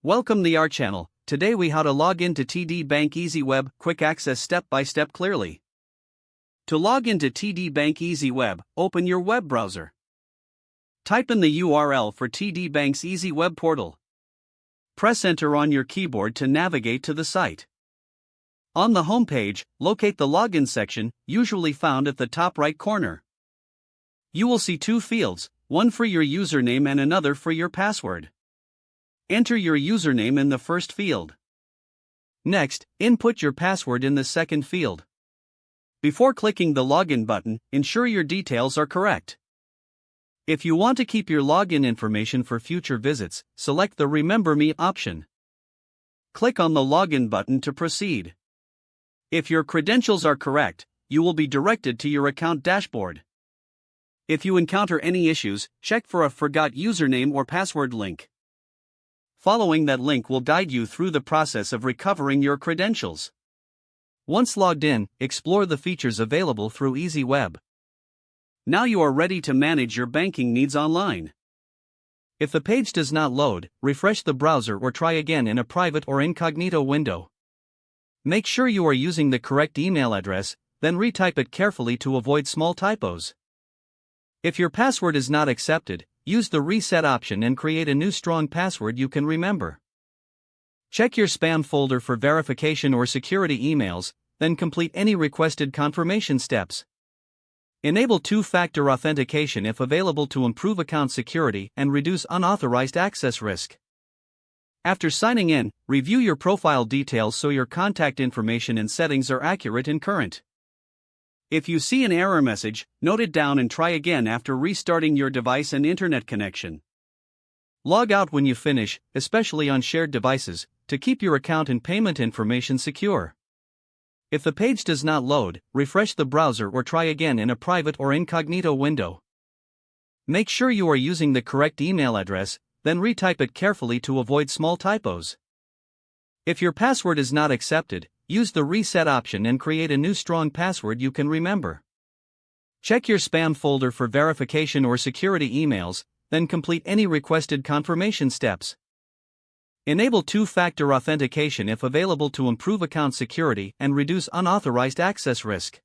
Welcome to our channel. Today we how to log into TD Bank EasyWeb, quick access step by step clearly. To log into TD Bank EasyWeb, open your web browser. Type in the URL for TD Bank's EasyWeb portal. Press enter on your keyboard to navigate to the site. On the home page, locate the login section, usually found at the top right corner. You will see two fields, one for your username and another for your password. Enter your username in the first field. Next, input your password in the second field. Before clicking the login button, ensure your details are correct. If you want to keep your login information for future visits, select the Remember Me option. Click on the login button to proceed. If your credentials are correct, you will be directed to your account dashboard. If you encounter any issues, check for a forgot username or password link. Following that link will guide you through the process of recovering your credentials. Once logged in, explore the features available through EasyWeb. Now you are ready to manage your banking needs online. If the page does not load, refresh the browser or try again in a private or incognito window. Make sure you are using the correct email address, then retype it carefully to avoid small typos. If your password is not accepted, use the reset option and create a new strong password you can remember. Check your spam folder for verification or security emails, then complete any requested confirmation steps. Enable two-factor authentication if available to improve account security and reduce unauthorized access risk. After signing in, review your profile details so your contact information and settings are accurate and current. If you see an error message, note it down and try again after restarting your device and internet connection. Log out when you finish, especially on shared devices, to keep your account and payment information secure. If the page does not load, refresh the browser or try again in a private or incognito window. Make sure you are using the correct email address, then retype it carefully to avoid small typos. If your password is not accepted, use the reset option and create a new strong password you can remember. Check your spam folder for verification or security emails, then complete any requested confirmation steps. Enable two-factor authentication if available to improve account security and reduce unauthorized access risk.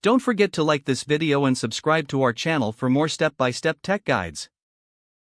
Don't forget to like this video and subscribe to our channel for more step-by-step tech guides.